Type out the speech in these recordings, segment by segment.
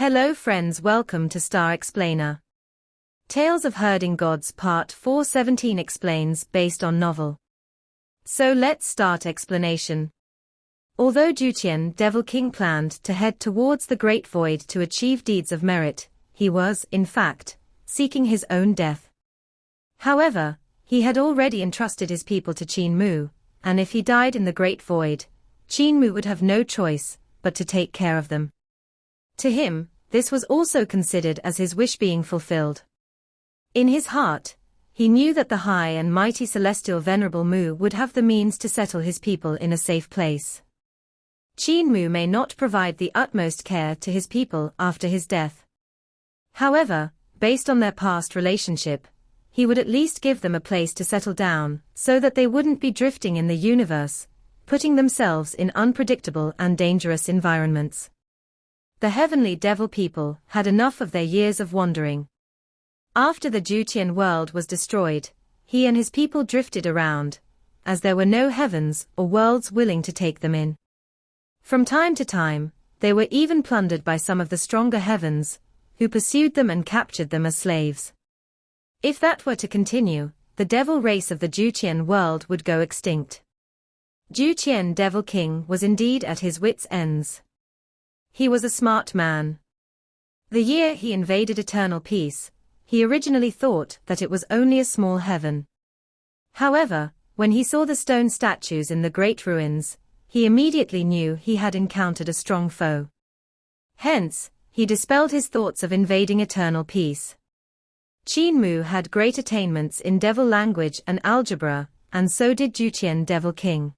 Hello friends, welcome to Star Explainer. Tales of Herding Gods Part 417 explains based on novel. So let's start explanation. Although Dutian, Devil King, planned to head towards the Great Void to achieve deeds of merit, he was, in fact, seeking his own death. However, he had already entrusted his people to Qin Mu, and if he died in the Great Void, Qin Mu would have no choice but to take care of them. To him, this was also considered as his wish being fulfilled. In his heart, he knew that the high and mighty celestial venerable Mu would have the means to settle his people in a safe place. Qin Mu may not provide the utmost care to his people after his death. However, based on their past relationship, he would at least give them a place to settle down, so that they wouldn't be drifting in the universe, putting themselves in unpredictable and dangerous environments. The heavenly devil people had enough of their years of wandering. After the Dutian world was destroyed, he and his people drifted around, as there were no heavens or worlds willing to take them in. From time to time, they were even plundered by some of the stronger heavens, who pursued them and captured them as slaves. If that were to continue, the devil race of the Dutian world would go extinct. Dutian Devil King was indeed at his wits' ends. He was a smart man. The year he invaded eternal peace, he originally thought that it was only a small heaven. However, when he saw the stone statues in the great ruins, he immediately knew he had encountered a strong foe. Hence, he dispelled his thoughts of invading eternal peace. Qin Mu had great attainments in devil language and algebra, and so did Dutian Devil King.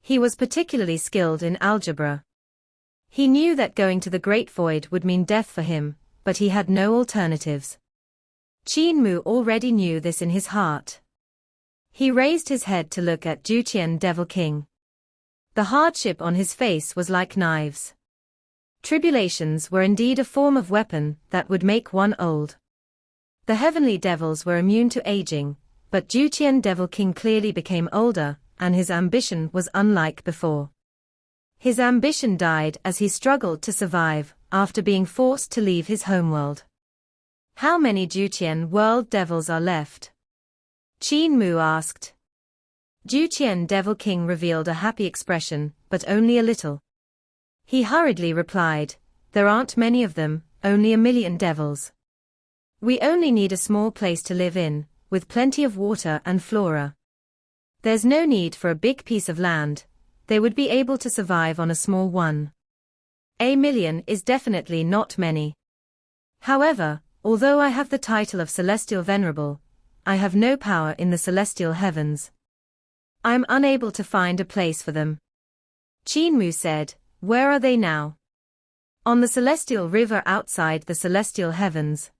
He was particularly skilled in algebra. He knew that going to the Great Void would mean death for him, but he had no alternatives. Qin Mu already knew this in his heart. He raised his head to look at Dutian Devil King. The hardship on his face was like knives. Tribulations were indeed a form of weapon that would make one old. The heavenly devils were immune to aging, but Dutian Devil King clearly became older, and his ambition was unlike before. His ambition died as he struggled to survive, after being forced to leave his homeworld. How many Dutian world devils are left? Qin Mu asked. Dutian Devil King revealed a happy expression, but only a little. He hurriedly replied, "There aren't many of them, only 1,000,000 devils. We only need a small place to live in, with plenty of water and flora. There's no need for a big piece of land, they would be able to survive on a small one. 1,000,000 is definitely not many. However, although I have the title of Celestial Venerable, I have no power in the celestial heavens. I am unable to find a place for them." Qin Mu said, "Where are they now?" "On the celestial river outside the celestial heavens.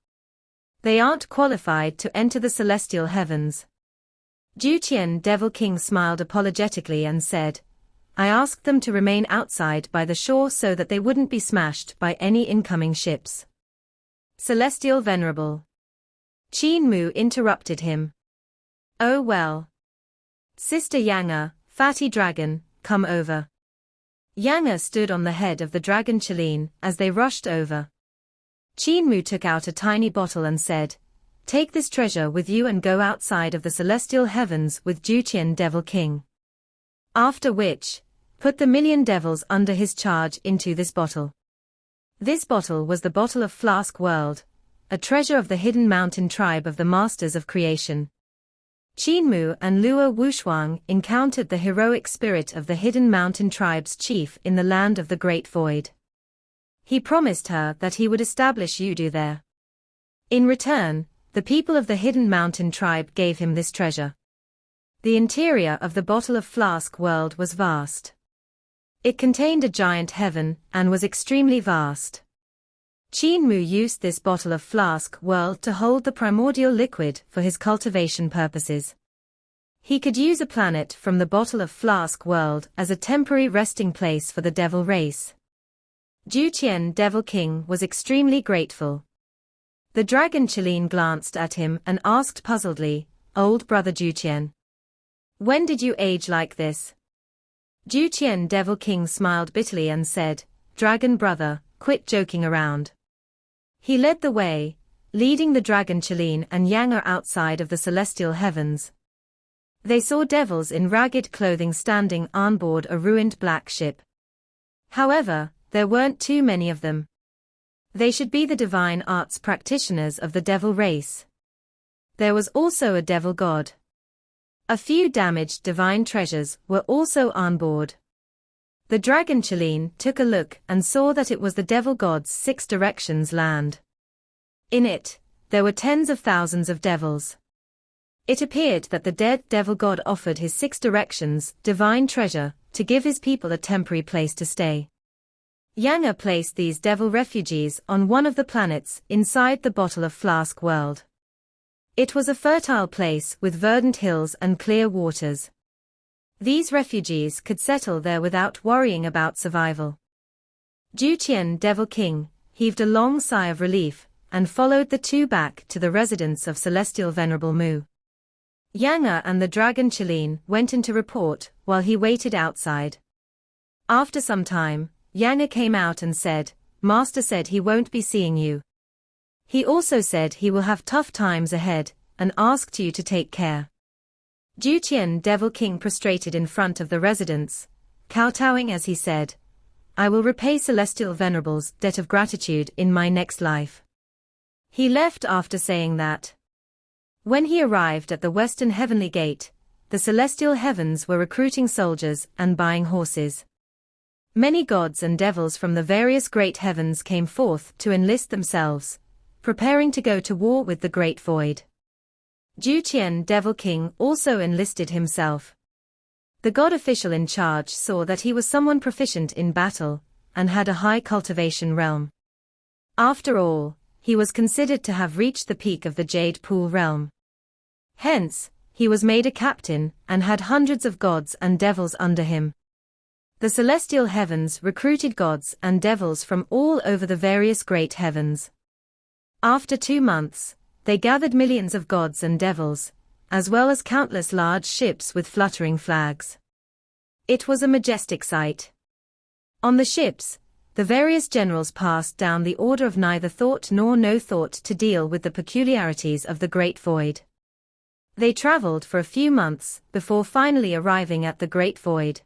They aren't qualified to enter the celestial heavens." Dutian Devil King smiled apologetically and said, "I asked them to remain outside by the shore so that they wouldn't be smashed by any incoming ships." "Celestial Venerable." Qin Mu interrupted him. "Oh well. Sister Yanga, Fatty Dragon, come over." Yanga stood on the head of the dragon Qin as they rushed over. Qin Mu took out a tiny bottle and said, "Take this treasure with you and go outside of the celestial heavens with Dutian Devil King. After which, put the 1,000,000 devils under his charge into this bottle." This bottle was the bottle of Flask World, a treasure of the hidden mountain tribe of the Masters of Creation. Qin Mu and Luo Wushuang encountered the heroic spirit of the hidden mountain tribe's chief in the land of the Great Void. He promised her that he would establish Yudu there. In return, the people of the hidden mountain tribe gave him this treasure. The interior of the bottle of Flask World was vast. It contained a giant heaven and was extremely vast. Qin Mu used this bottle of Flask World to hold the primordial liquid for his cultivation purposes. He could use a planet from the bottle of Flask World as a temporary resting place for the devil race. Dutian Devil King was extremely grateful. The dragon Qin glanced at him and asked puzzledly, "Old brother Dutian, when did you age like this?" Dutian Devil King smiled bitterly and said, "Dragon brother, quit joking around. He led the way, leading the dragon Qin and Yang outside of the celestial heavens. They saw devils in ragged clothing standing on board a ruined black ship. However, there weren't too many of them. They should be the divine arts practitioners of the devil race. There was also a devil god. A few damaged divine treasures were also on board. The dragon Qin took a look and saw that it was the devil god's 6 directions land. In it, there were tens of thousands of devils. It appeared that the dead devil god offered his 6 directions divine treasure to give his people a temporary place to stay. Yang placed these devil refugees on one of the planets inside the bottle of flask world. It was a fertile place with verdant hills and clear waters. These refugees could settle there without worrying about survival. Dutian Devil King heaved a long sigh of relief and followed the 2 back to the residence of Celestial Venerable Mu. Yang and the dragon Qin went in to report while he waited outside. After some time, Yang came out and said, "Master said he won't be seeing you. He also said he will have tough times ahead, and asked you to take care." Dutian Devil King prostrated in front of the residence, kowtowing as he said, "I will repay Celestial Venerable's debt of gratitude in my next life." He left after saying that. When he arrived at the Western Heavenly Gate, the celestial heavens were recruiting soldiers and buying horses. Many gods and devils from the various great heavens came forth to enlist themselves, preparing to go to war with the Great Void. Dutian Devil King also enlisted himself. The god official in charge saw that he was someone proficient in battle, and had a high cultivation realm. After all, he was considered to have reached the peak of the Jade Pool realm. Hence, he was made a captain and had hundreds of gods and devils under him. The celestial heavens recruited gods and devils from all over the various great heavens. After 2 months, they gathered millions of gods and devils, as well as countless large ships with fluttering flags. It was a majestic sight. On the ships, the various generals passed down the order of neither thought nor no thought to deal with the peculiarities of the Great Void. They traveled for a few months before finally arriving at the Great Void.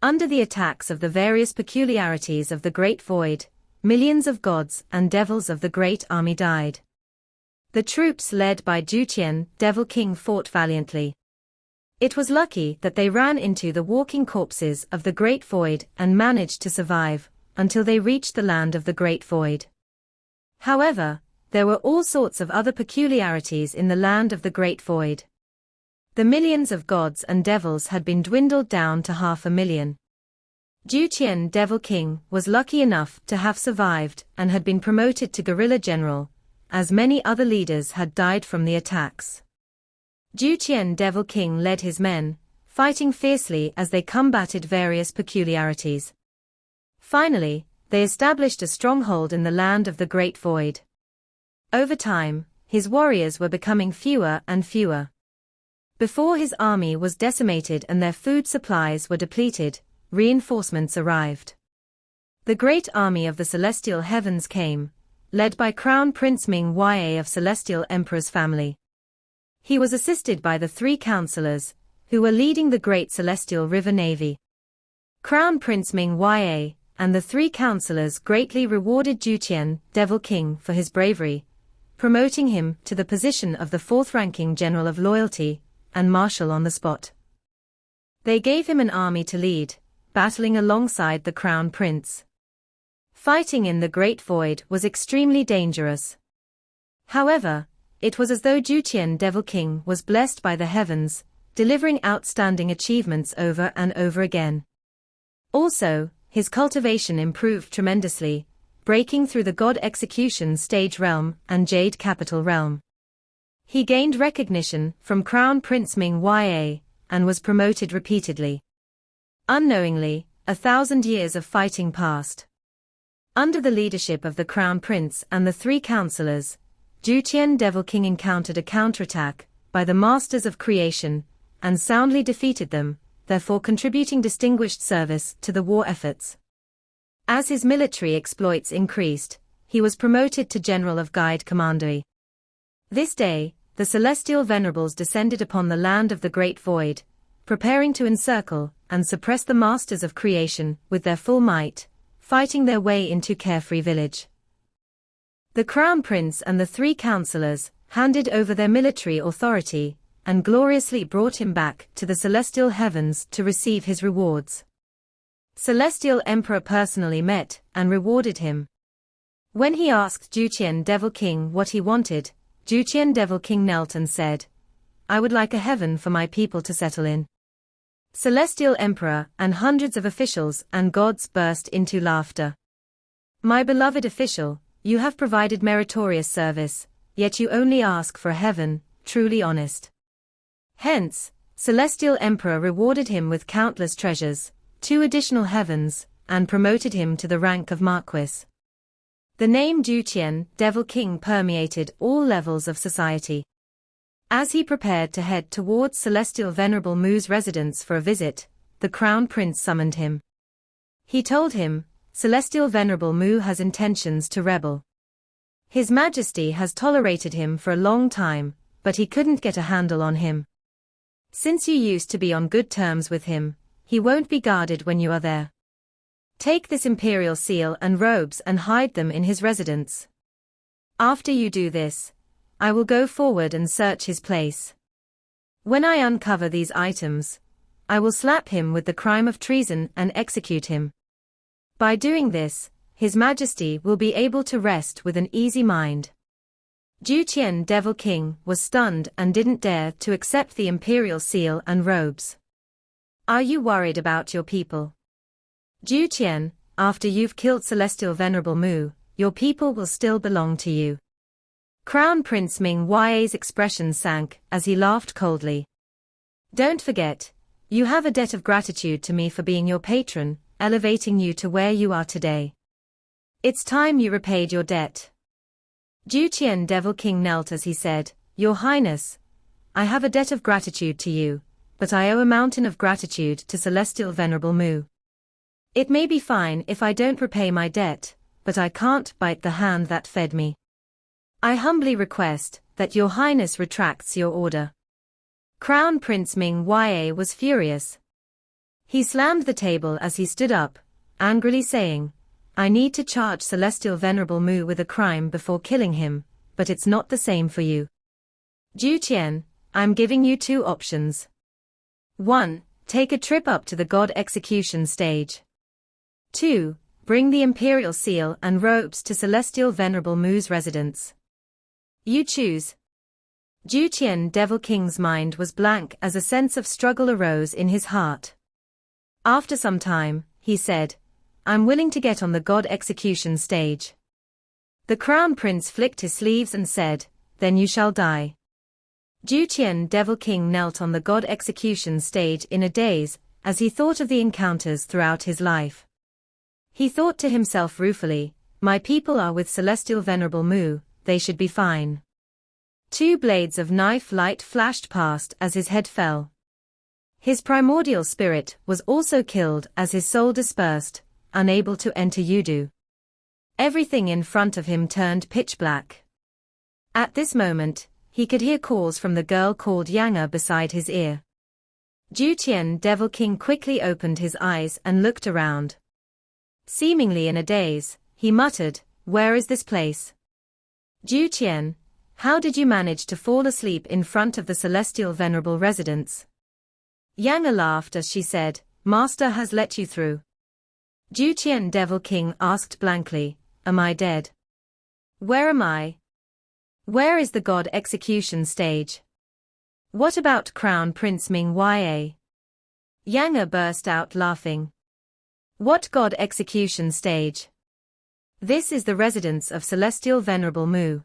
Under the attacks of the various peculiarities of the Great Void, millions of gods and devils of the Great Army died. The troops led by Dutian Devil King fought valiantly. It was lucky that they ran into the walking corpses of the Great Void and managed to survive until they reached the land of the Great Void. However, there were all sorts of other peculiarities in the land of the Great Void. The millions of gods and devils had been dwindled down to 500,000. Dutian Devil King was lucky enough to have survived and had been promoted to guerrilla general, as many other leaders had died from the attacks. Dutian Devil King led his men, fighting fiercely as they combated various peculiarities. Finally, they established a stronghold in the land of the Great Void. Over time, his warriors were becoming fewer and fewer. Before his army was decimated and their food supplies were depleted, reinforcements arrived. The great army of the celestial heavens came, led by Crown Prince Ming Ya of Celestial Emperor's family. He was assisted by the 3 counselors, who were leading the great celestial river navy. Crown Prince Ming Ya and the 3 counselors greatly rewarded Dutian Devil King for his bravery, promoting him to the position of the 4th-ranking General of Loyalty and Marshal on the spot. They gave him an army to lead, battling alongside the Crown Prince. Fighting in the Great Void was extremely dangerous. However, it was as though Dutian Devil King was blessed by the heavens, delivering outstanding achievements over and over again. Also, his cultivation improved tremendously, breaking through the God Execution Stage realm and Jade Capital realm. He gained recognition from Crown Prince Ming Ya, and was promoted repeatedly. Unknowingly, 1,000 years of fighting passed. Under the leadership of the Crown Prince and the 3 counselors, Dutian Devil King encountered a counterattack by the Masters of Creation, and soundly defeated them, therefore contributing distinguished service to the war efforts. As his military exploits increased, he was promoted to General of Guide Commandery. This day, the celestial venerables descended upon the land of the Great Void, preparing to encircle and suppress the masters of creation with their full might, fighting their way into Carefree Village. The Crown Prince and the 3 counselors handed over their military authority and gloriously brought him back to the celestial heavens to receive his rewards. Celestial Emperor personally met and rewarded him. When he asked Dutian Devil King what he wanted, Dutian Devil King knelt and said, "I would like a heaven for my people to settle in." Celestial Emperor and hundreds of officials and gods burst into laughter. "My beloved official, you have provided meritorious service, yet you only ask for a heaven, truly honest." Hence, Celestial Emperor rewarded him with countless treasures, 2 additional heavens, and promoted him to the rank of Marquis. The name Dutian Devil King permeated all levels of society. As he prepared to head towards Celestial Venerable Mu's residence for a visit, the Crown Prince summoned him. He told him, "Celestial Venerable Mu has intentions to rebel. His Majesty has tolerated him for a long time, but he couldn't get a handle on him. Since you used to be on good terms with him, he won't be guarded when you are there. Take this imperial seal and robes and hide them in his residence. After you do this, I will go forward and search his place. When I uncover these items, I will slap him with the crime of treason and execute him. By doing this, His Majesty will be able to rest with an easy mind." Dutian Devil King was stunned and didn't dare to accept the imperial seal and robes. "Are you worried about your people? Dutian, after you've killed Celestial Venerable Mu, your people will still belong to you." Crown Prince Ming Ya's expression sank as he laughed coldly. "Don't forget, you have a debt of gratitude to me for being your patron, elevating you to where you are today. It's time you repaid your debt." Dutian Devil King knelt as he said, "Your Highness, I have a debt of gratitude to you, but I owe a mountain of gratitude to Celestial Venerable Mu. It may be fine if I don't repay my debt, but I can't bite the hand that fed me. I humbly request that Your Highness retracts your order." Crown Prince Ming Ya was furious. He slammed the table as he stood up, angrily saying, "I need to charge Celestial Venerable Mu with a crime before killing him, but it's not the same for you. Dutian, I'm giving you 2 options. 1. Take a trip up to the God execution stage. 2. Bring the Imperial Seal and robes to Celestial Venerable Mu's residence. You choose." Dutian Devil King's mind was blank as a sense of struggle arose in his heart. After some time, he said, "I'm willing to get on the God execution stage." The Crown Prince flicked his sleeves and said, "Then you shall die." Dutian Devil King knelt on the God execution stage in a daze, as he thought of the encounters throughout his life. He thought to himself ruefully, "My people are with Celestial Venerable Mu, they should be fine." 2 blades of knife light flashed past as his head fell. His primordial spirit was also killed as his soul dispersed, unable to enter Yudu. Everything in front of him turned pitch black. At this moment, he could hear calls from the girl called Yanga beside his ear. Dutian Devil King quickly opened his eyes and looked around. Seemingly in a daze, he muttered, "Where is this place? Dutian, how did you manage to fall asleep in front of the Celestial Venerable residence?" Yanga laughed as she said, "Master has let you through." Dutian Devil King asked blankly, "Am I dead? Where am I? Where is the God execution stage? What about Crown Prince Ming Ya?" Yanga burst out laughing. "What God execution stage? This is the residence of Celestial Venerable Mu.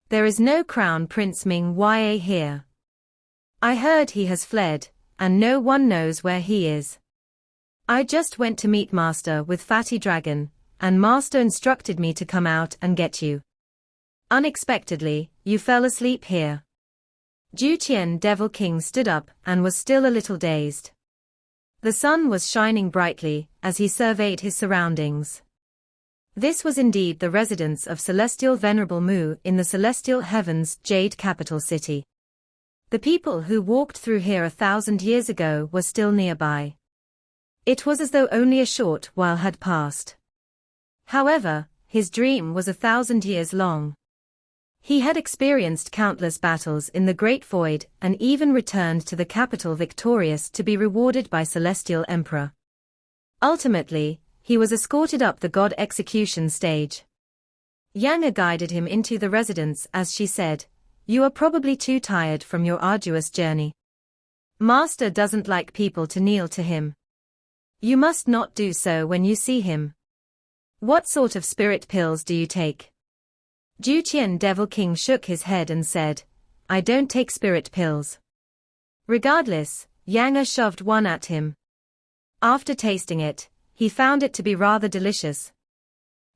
There is no Crown Prince Ming Ya here. I heard he has fled, and no one knows where he is. I just went to meet Master with Fatty Dragon, and Master instructed me to come out and get you. Unexpectedly, you fell asleep here." Dutian Devil King stood up and was still a little dazed. The sun was shining brightly as he surveyed his surroundings. This was indeed the residence of Celestial Venerable Mu in the celestial heavens' jade capital city. The people who walked through here 1,000 years ago were still nearby. It was as though only a short while had passed. However, his dream was 1,000 years long. He had experienced countless battles in the Great Void and even returned to the capital victorious to be rewarded by Celestial Emperor. Ultimately, he was escorted up the god execution stage. Yang guided him into the residence as she said, "You are probably too tired from your arduous journey. Master doesn't like people to kneel to him. You must not do so when you see him. What sort of spirit pills do you take?" Dutian Devil King shook his head and said, "I don't take spirit pills." Regardless, Yang shoved one at him. After tasting it, he found it to be rather delicious.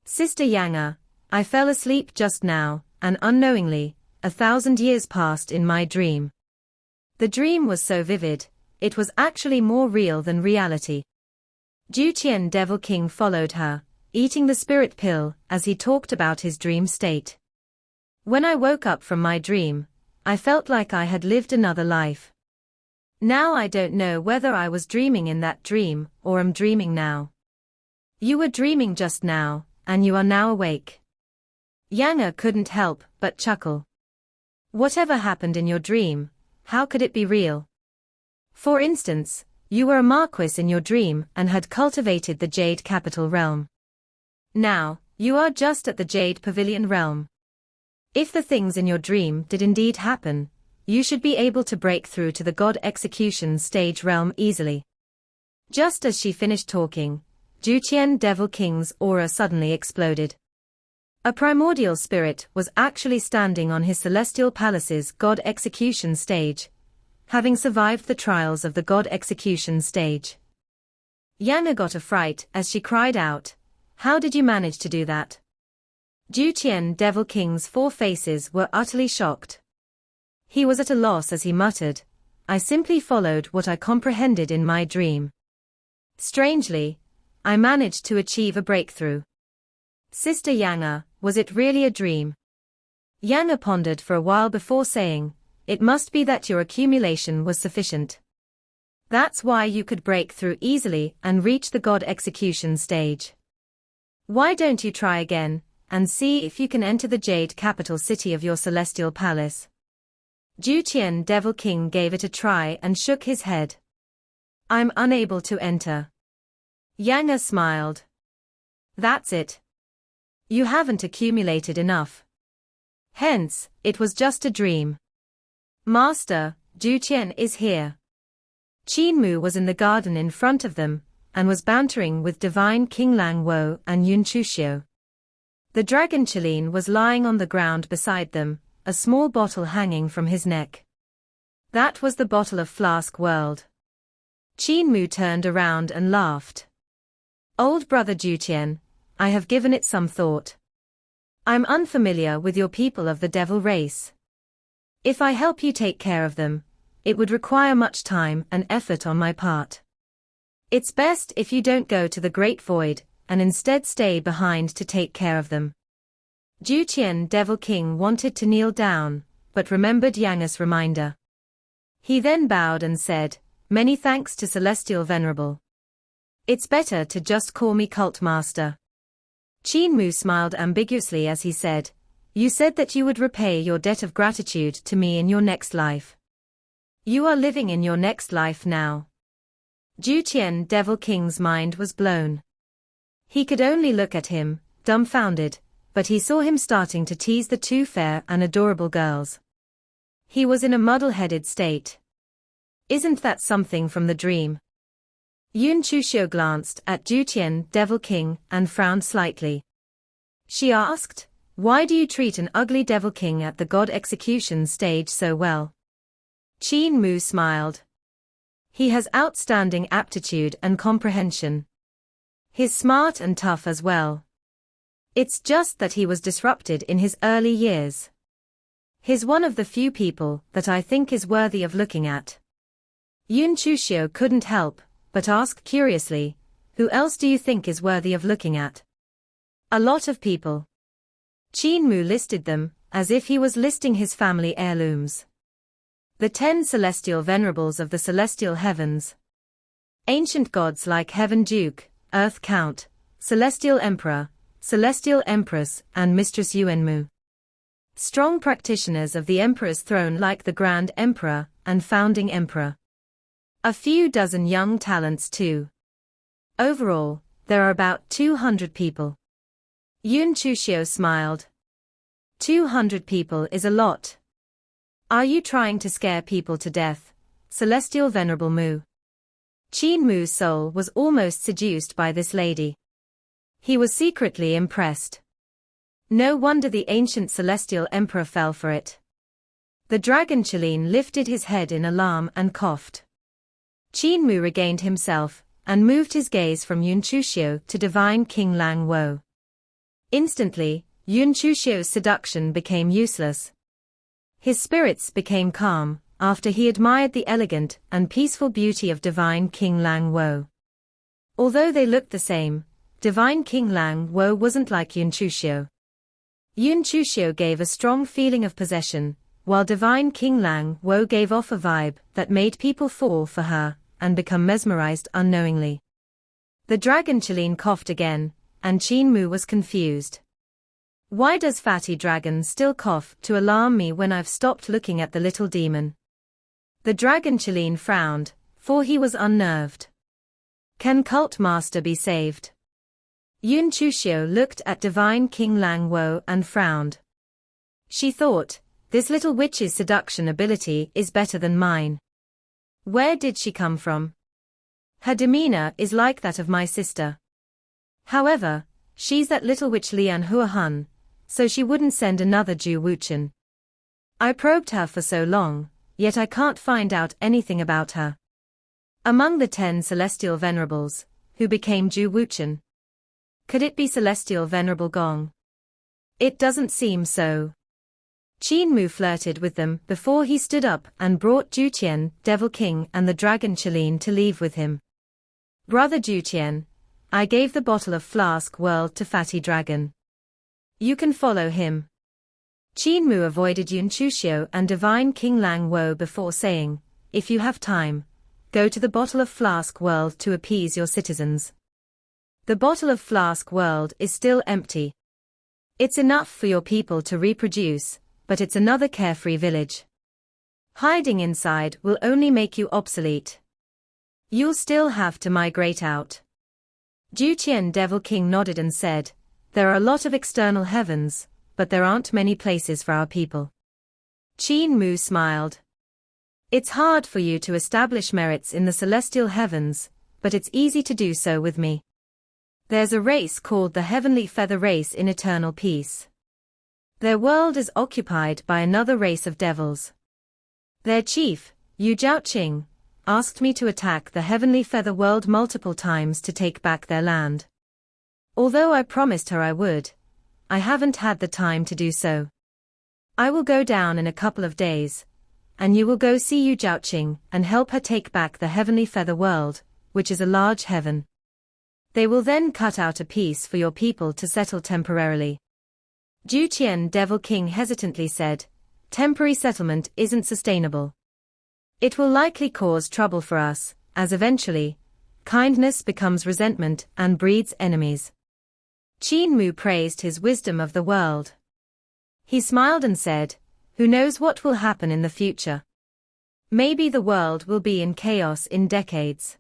"Sister Yang, I fell asleep just now, and unknowingly, 1,000 years passed in my dream. The dream was so vivid, it was actually more real than reality." Dutian Devil King followed her, eating the spirit pill as he talked about his dream state. "When I woke up from my dream, I felt like I had lived another life. Now I don't know whether I was dreaming in that dream or am dreaming now. You were dreaming just now, and you are now awake." Yang couldn't help but chuckle. "Whatever happened in your dream, how could it be real? For instance, you were a marquis in your dream and had cultivated the Jade Capital realm. Now, you are just at the Jade Pavilion realm. If the things in your dream did indeed happen, you should be able to break through to the God Execution stage realm easily." Just as she finished talking, Dutian Devil King's aura suddenly exploded. A primordial spirit was actually standing on his celestial palace's God Execution stage, having survived the trials of the God Execution stage. Yang got a fright as she cried out, "How did you manage to do that?" Dutian Devil King's 4 faces were utterly shocked. He was at a loss as he muttered, "I simply followed what I comprehended in my dream. Strangely, I managed to achieve a breakthrough." "Sister Yang, was it really a dream?" Yang pondered for a while before saying, "It must be that your accumulation was sufficient. That's why you could break through easily and reach the God Execution stage. Why don't you try again, and see if you can enter the Jade Capital City of your Celestial Palace?" Dutian Devil King gave it a try and shook his head. "I'm unable to enter." Yang smiled. "That's it. You haven't accumulated enough. Hence, it was just a dream." "Master, Dutian is here." Qin Mu was in the garden in front of them, and was bantering with Divine King Lang Wo and Yun Chuxiu. The dragon Qilin was lying on the ground beside them, a small bottle hanging from his neck. That was the bottle of Flask World. Qin Mu turned around and laughed. "Old brother Dutian, I have given it some thought. I'm unfamiliar with your people of the devil race. If I help you take care of them, it would require much time and effort on my part. It's best if you don't go to the Great Void, and instead stay behind to take care of them." Dutian Devil King wanted to kneel down, but remembered Yang's reminder. He then bowed and said, "Many thanks to Celestial Venerable. It's better to just call me Cult Master." Qin Mu smiled ambiguously as he said, "You said that you would repay your debt of gratitude to me in your next life. You are living in your next life now." Dutian Devil King's mind was blown. He could only look at him, dumbfounded, but he saw him starting to tease the 2 fair and adorable girls. He was in a muddle-headed state. "Isn't that something from the dream?" Yun Chuxiu glanced at Dutian Devil King and frowned slightly. She asked, "Why do you treat an ugly Devil King at the God Execution stage so well?" Qin Mu smiled. "He has outstanding aptitude and comprehension. He's smart and tough as well. It's just that he was disrupted in his early years. He's one of the few people that I think is worthy of looking at." Yun Chuxiu couldn't help but asked curiously, "Who else do you think is worthy of looking at?" "A lot of people." Qin Mu listed them, as if he was listing his family heirlooms. The 10 celestial venerables of the celestial heavens. Ancient gods like Heaven Duke, Earth Count, Celestial Emperor, Celestial Empress, and Mistress Qin Mu. Strong practitioners of the Emperor's throne like the Grand Emperor and Founding Emperor. A few dozen young talents too. Overall, there are about 200 people. Yun Chuxiu smiled. 200 people is a lot. Are you trying to scare people to death, Celestial Venerable Mu? Qin Mu's soul was almost seduced by this lady. He was secretly impressed. No wonder the ancient Celestial Emperor fell for it. The dragon Qilin lifted his head in alarm and coughed. Qin Mu regained himself, and moved his gaze from Yun Chuxiu to divine King Lang Wo. Instantly, Yun Chuxiu's seduction became useless. His spirits became calm, after he admired the elegant and peaceful beauty of divine King Lang Wo. Although they looked the same, divine King Lang Wo wasn't like Yun Chuxiu. Yun Chuxiu gave a strong feeling of possession, while divine King Lang Wo gave off a vibe that made people fall for her and become mesmerized unknowingly. The dragon Qilin coughed again, and Qin Mu was confused. Why does Fatty Dragon still cough to alarm me when I've stopped looking at the little demon? The dragon Qilin frowned, for he was unnerved. Can Cult Master be saved? Yun Chuxiu looked at divine King Lang Wo and frowned. She thought, this little witch's seduction ability is better than mine. Where did she come from? Her demeanor is like that of my sister. However, she's that little witch Lian Huahun, so she wouldn't send another Ju Wuchen. I probed her for so long, yet I can't find out anything about her. Among the 10 celestial venerables, who became Ju Wuchen? Could it be Celestial Venerable Gong? It doesn't seem so. Qin Mu flirted with them before he stood up and brought Dutian, Devil King, and the dragon Qilin to leave with him. Brother Dutian, I gave the bottle of flask world to Fatty Dragon. You can follow him. Qin Mu avoided Yun Chuxiu and divine King Lang Wo before saying, if you have time, go to the bottle of flask world to appease your citizens. The bottle of flask world is still empty. It's enough for your people to reproduce, but it's another carefree village. Hiding inside will only make you obsolete. You'll still have to migrate out. Dutian Devil King nodded and said, there are a lot of external heavens, but there aren't many places for our people. Qin Mu smiled. It's hard for you to establish merits in the celestial heavens, but it's easy to do so with me. There's a race called the Heavenly Feather Race in eternal peace. Their world is occupied by another race of devils. Their chief, Yu Zhaoqing, asked me to attack the Heavenly Feather world multiple times to take back their land. Although I promised her I would, I haven't had the time to do so. I will go down in a couple of days, and you will go see Yu Zhaoqing and help her take back the Heavenly Feather world, which is a large heaven. They will then cut out a piece for your people to settle temporarily. Dutian Devil King hesitantly said, temporary settlement isn't sustainable. It will likely cause trouble for us, as eventually, kindness becomes resentment and breeds enemies. Qin Mu praised his wisdom of the world. He smiled and said, who knows what will happen in the future? Maybe the world will be in chaos in decades.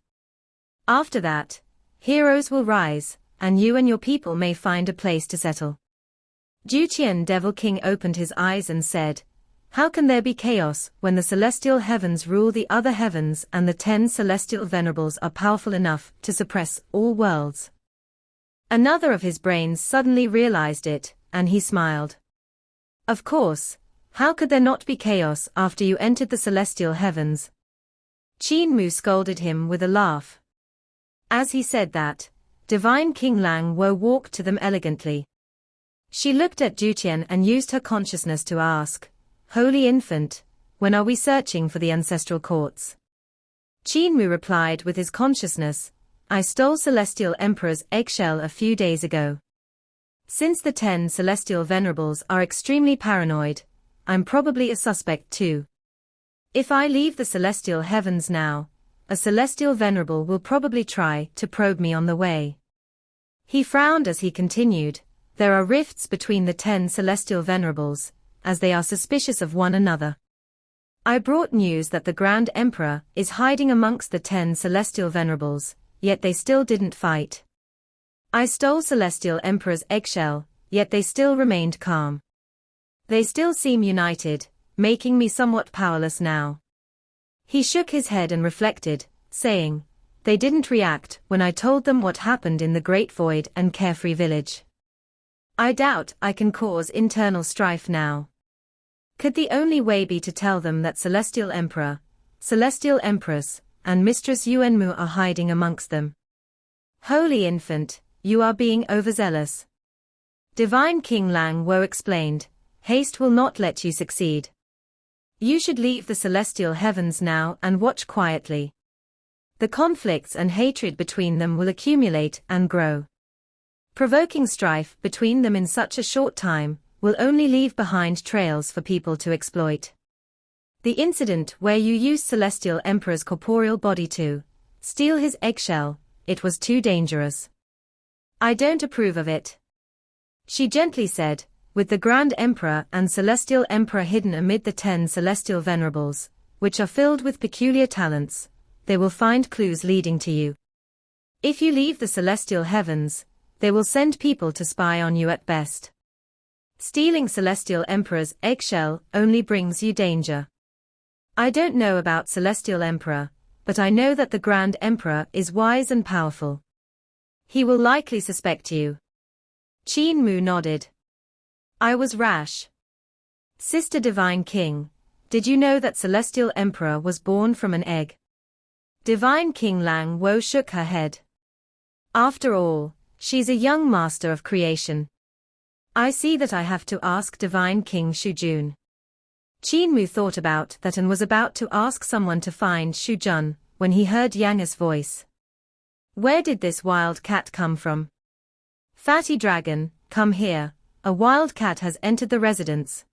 After that, heroes will rise, and you and your people may find a place to settle. Dutian Devil King opened his eyes and said, how can there be chaos when the celestial heavens rule the other heavens and the 10 celestial venerables are powerful enough to suppress all worlds? Another of his brains suddenly realized it, and he smiled. Of course, how could there not be chaos after you entered the celestial heavens? Qin Mu scolded him with a laugh. As he said that, divine King Lang Wo walked to them elegantly. She looked at Dutian and used her consciousness to ask, Holy Infant, when are we searching for the ancestral courts? Qin Mu replied with his consciousness, I stole Celestial Emperor's eggshell a few days ago. Since the 10 Celestial Venerables are extremely paranoid, I'm probably a suspect too. If I leave the Celestial Heavens now, a Celestial Venerable will probably try to probe me on the way. He frowned as he continued, there are rifts between the 10 Celestial Venerables, as they are suspicious of one another. I brought news that the Grand Emperor is hiding amongst the 10 Celestial Venerables, yet they still didn't fight. I stole Celestial Emperor's eggshell, yet they still remained calm. They still seem united, making me somewhat powerless now. He shook his head and reflected, saying, they didn't react when I told them what happened in the Great Void and Carefree Village. I doubt I can cause internal strife now. Could the only way be to tell them that Celestial Emperor, Celestial Empress, and Mistress Qin Mu are hiding amongst them? Holy Infant, you are being overzealous. Divine King Lang Wo explained, haste will not let you succeed. You should leave the Celestial Heavens now and watch quietly. The conflicts and hatred between them will accumulate and grow. Provoking strife between them in such a short time will only leave behind trails for people to exploit. The incident where you used Celestial Emperor's corporeal body to steal his eggshell, it was too dangerous. I don't approve of it. She gently said, with the Grand Emperor and Celestial Emperor hidden amid the 10 Celestial Venerables, which are filled with peculiar talents, they will find clues leading to you. If you leave the Celestial Heavens, they will send people to spy on you at best. Stealing Celestial Emperor's eggshell only brings you danger. I don't know about Celestial Emperor, but I know that the Grand Emperor is wise and powerful. He will likely suspect you. Qin Mu nodded. I was rash. Sister Divine King, did you know that Celestial Emperor was born from an egg? Divine King Lang Wo shook her head. After all, she's a young master of creation. I see that I have to ask Divine King Shujun. Qin Mu thought about that and was about to ask someone to find Shujun, when he heard Yanga's voice. Where did this wild cat come from? Fatty dragon, come here, a wild cat has entered the residence.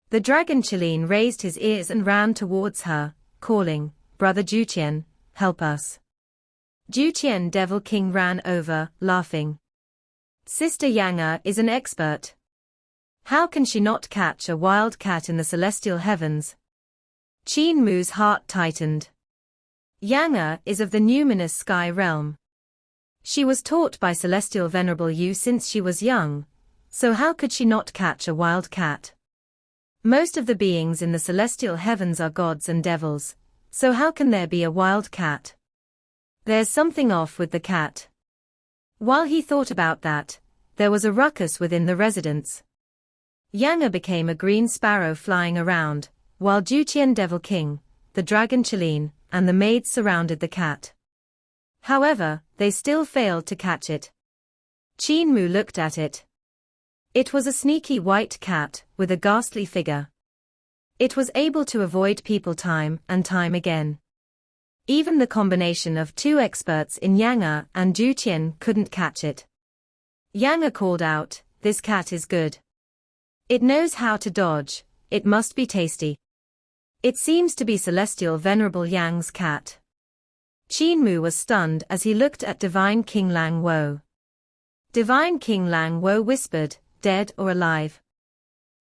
The dragon Qilin raised his ears and ran towards her, calling, Brother Dutian, help us. Dutian Devil King ran over, laughing. Sister Yanga is an expert. How can she not catch a wild cat in the Celestial Heavens? Qin Mu's heart tightened. Yanga is of the numinous sky realm. She was taught by Celestial Venerable Yu since she was young, so how could she not catch a wild cat? Most of the beings in the Celestial Heavens are gods and devils, so how can there be a wild cat? There's something off with the cat. While he thought about that, there was a ruckus within the residence. Yanga became a green sparrow flying around, while Dutian Devil King, the dragon Qilin, and the maids surrounded the cat. However, they still failed to catch it. Qin Mu looked at it. It was a sneaky white cat, with a ghastly figure. It was able to avoid people time and time again. Even the combination of two experts in Yanga and Dutian couldn't catch it. Yanga called out, this cat is good. It knows how to dodge, it must be tasty. It seems to be Celestial Venerable Yang's cat. Qin Mu was stunned as he looked at Divine King Lang Wo. Divine King Lang Wo whispered, dead or alive?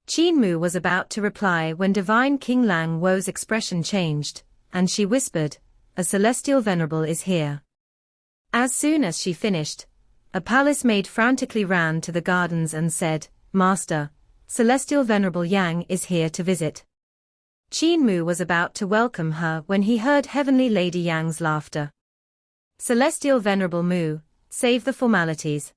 Qin Mu was about to reply when Divine King Lang Wo's expression changed, and she whispered, a Celestial Venerable is here. As soon as she finished, a palace maid frantically ran to the gardens and said, Master, Celestial Venerable Yang is here to visit. Qin Mu was about to welcome her when he heard Heavenly Lady Yang's laughter. Celestial Venerable Mu, save the formalities.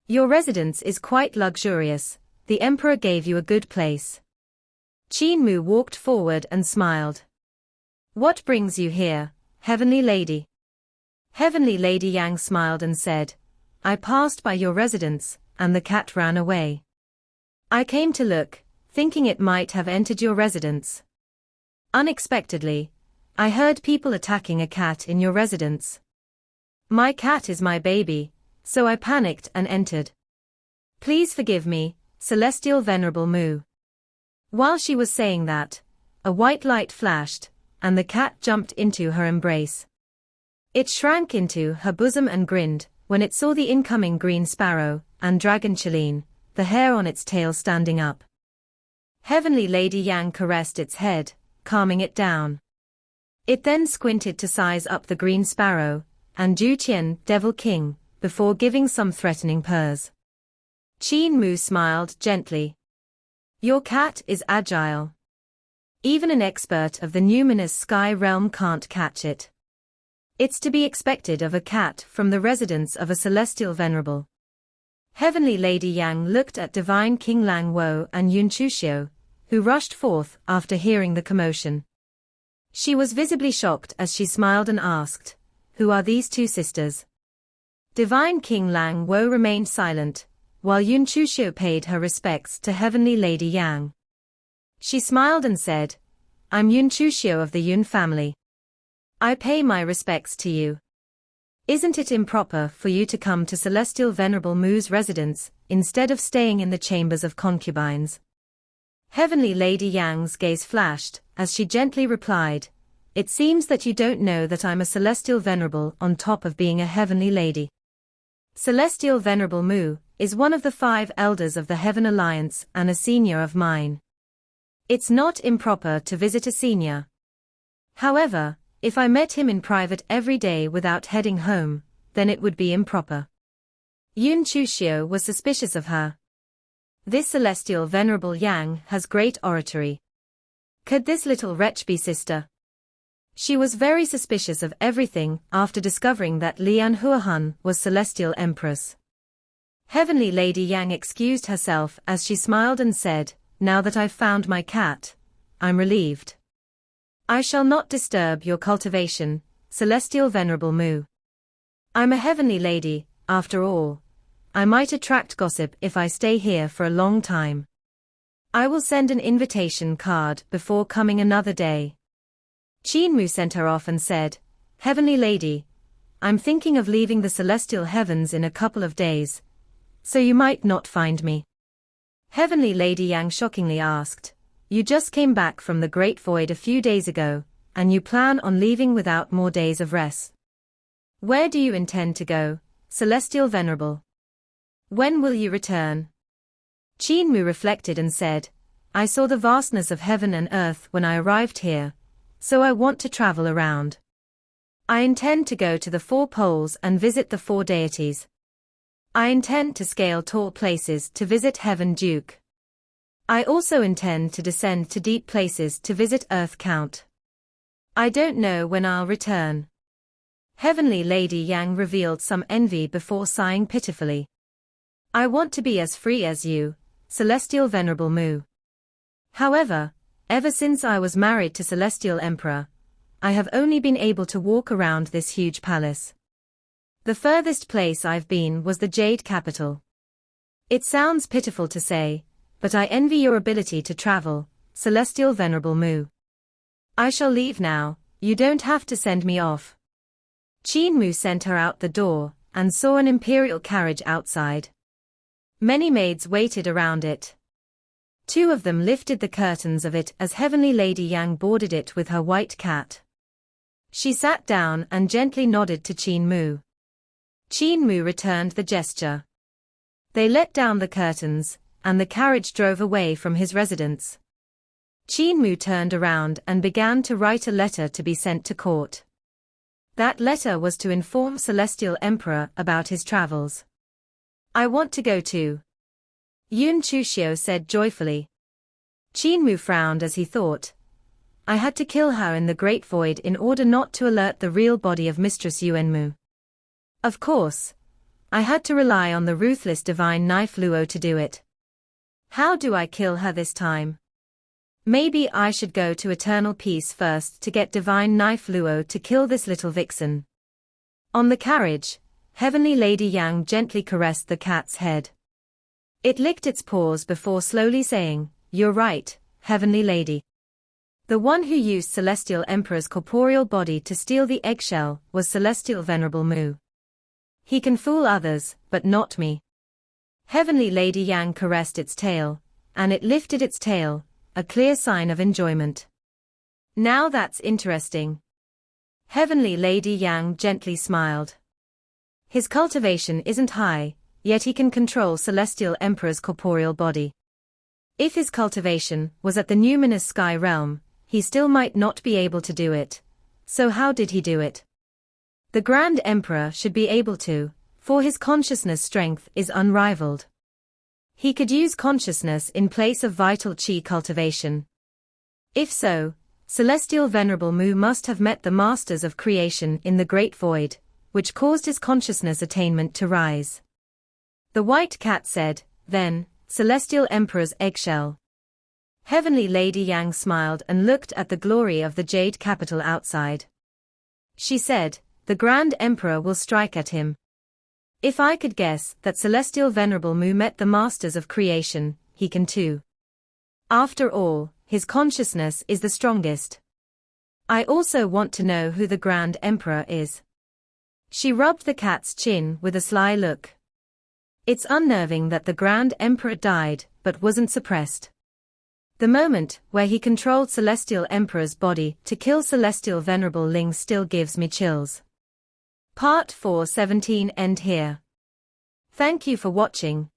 Your residence is quite luxurious, the Emperor gave you a good place. Qin Mu walked forward and smiled. What brings you here, Heavenly Lady? Heavenly Lady Yang smiled and said, I passed by your residence, and the cat ran away. I came to look, thinking it might have entered your residence. Unexpectedly, I heard people attacking a cat in your residence. My cat is my baby, so I panicked and entered. Please forgive me, Celestial Venerable Mu. While she was saying that, a white light flashed, and the cat jumped into her embrace. It shrank into her bosom and grinned when it saw the incoming green sparrow and dragon Qin, the hair on its tail standing up. Heavenly Lady Yang caressed its head, calming it down. It then squinted to size up the green sparrow and Dutian, Devil King, before giving some threatening purrs. Qin Mu smiled gently. Your cat is agile. Even an expert of the numinous sky realm can't catch it. It's to be expected of a cat from the residence of a celestial venerable. Heavenly Lady Yang looked at Divine King Lang Wo and Yun Chuxiu, who rushed forth after hearing the commotion. She was visibly shocked as she smiled and asked, "Who are these two sisters?" Divine King Lang Wo remained silent, while Yun Chuxiu paid her respects to Heavenly Lady Yang. She smiled and said, "I'm Yun Chuxiu of the Yun family. I pay my respects to you. Isn't it improper for you to come to Celestial Venerable Mu's residence, instead of staying in the chambers of concubines?" Heavenly Lady Yang's gaze flashed, as she gently replied, "It seems that you don't know that I'm a Celestial Venerable on top of being a Heavenly Lady. Celestial Venerable Mu is one of the 5 elders of the Heaven Alliance and a senior of mine. It's not improper to visit a senior. However, if I met him in private every day without heading home, then it would be improper." Yun Chuxiu was suspicious of her. This Celestial Venerable Yang has great oratory. Could this little wretch be sister? She was very suspicious of everything after discovering that Lian Huahan was Celestial Empress. Heavenly Lady Yang excused herself as she smiled and said, "Now that I've found my cat, I'm relieved. I shall not disturb your cultivation, Celestial Venerable Mu. I'm a Heavenly Lady, after all. I might attract gossip if I stay here for a long time. I will send an invitation card before coming another day." Qin Mu sent her off and said, "Heavenly Lady, I'm thinking of leaving the celestial heavens in a couple of days, so you might not find me." Heavenly Lady Yang shockingly asked, "You just came back from the Great Void a few days ago, and you plan on leaving without more days of rest? Where do you intend to go, Celestial Venerable? When will you return?" Qin Mu reflected and said, "I saw the vastness of heaven and earth when I arrived here, so I want to travel around. I intend to go to the 4 poles and visit the 4 deities. I intend to scale tall places to visit Heaven Duke. I also intend to descend to deep places to visit Earth Count. I don't know when I'll return." Heavenly Lady Yang revealed some envy before sighing pitifully. "I want to be as free as you, Celestial Venerable Mu. However, ever since I was married to Celestial Emperor, I have only been able to walk around this huge palace. The furthest place I've been was the Jade Capital. It sounds pitiful to say, but I envy your ability to travel, Celestial Venerable Mu. I shall leave now, you don't have to send me off." Qin Mu sent her out the door, and saw an imperial carriage outside. Many maids waited around it. 2 of them lifted the curtains of it as Heavenly Lady Yang boarded it with her white cat. She sat down and gently nodded to Qin Mu. Qin Mu returned the gesture. They let down the curtains, and the carriage drove away from his residence. Qin Mu turned around and began to write a letter to be sent to court. That letter was to inform Celestial Emperor about his travels. "I want to go too," Yun Chuxiu said joyfully. Qin Mu frowned as he thought, "I had to kill her in the Great Void in order not to alert the real body of Mistress Yuan Mu. Of course, I had to rely on the ruthless Divine Knife Luo to do it. How do I kill her this time? Maybe I should go to Eternal Peace first to get Divine Knife Luo to kill this little vixen." On the carriage, Heavenly Lady Yang gently caressed the cat's head. It licked its paws before slowly saying, "You're right, Heavenly Lady. The one who used Celestial Emperor's corporeal body to steal the eggshell was Celestial Venerable Mu. He can fool others, but not me. Heavenly Lady Yang caressed its tail, and it lifted its tail, a clear sign of enjoyment. Now that's interesting. Heavenly Lady Yang gently smiled. His cultivation isn't high, yet he can control Celestial Emperor's corporeal body. If his cultivation was at the numinous sky realm, he still might not be able to do it. So how did he do it? The Grand Emperor should be able to, for his consciousness strength is unrivaled. He could use consciousness in place of vital Qi cultivation. If so, Celestial Venerable Mu must have met the masters of creation in the Great Void, which caused his consciousness attainment to rise. The white cat said, then, Celestial Emperor's eggshell. Heavenly Lady Yang smiled and looked at the glory of the jade capital outside. She said, the Grand Emperor will strike at him. If I could guess that Celestial Venerable Mu met the masters of creation, he can too. After all, his consciousness is the strongest. I also want to know who the Grand Emperor is. She rubbed the cat's chin with a sly look. It's unnerving that the Grand Emperor died, but wasn't suppressed. The moment where he controlled Celestial Emperor's body to kill Celestial Venerable Ling still gives me chills. Part 4:17 end here. Thank you for watching.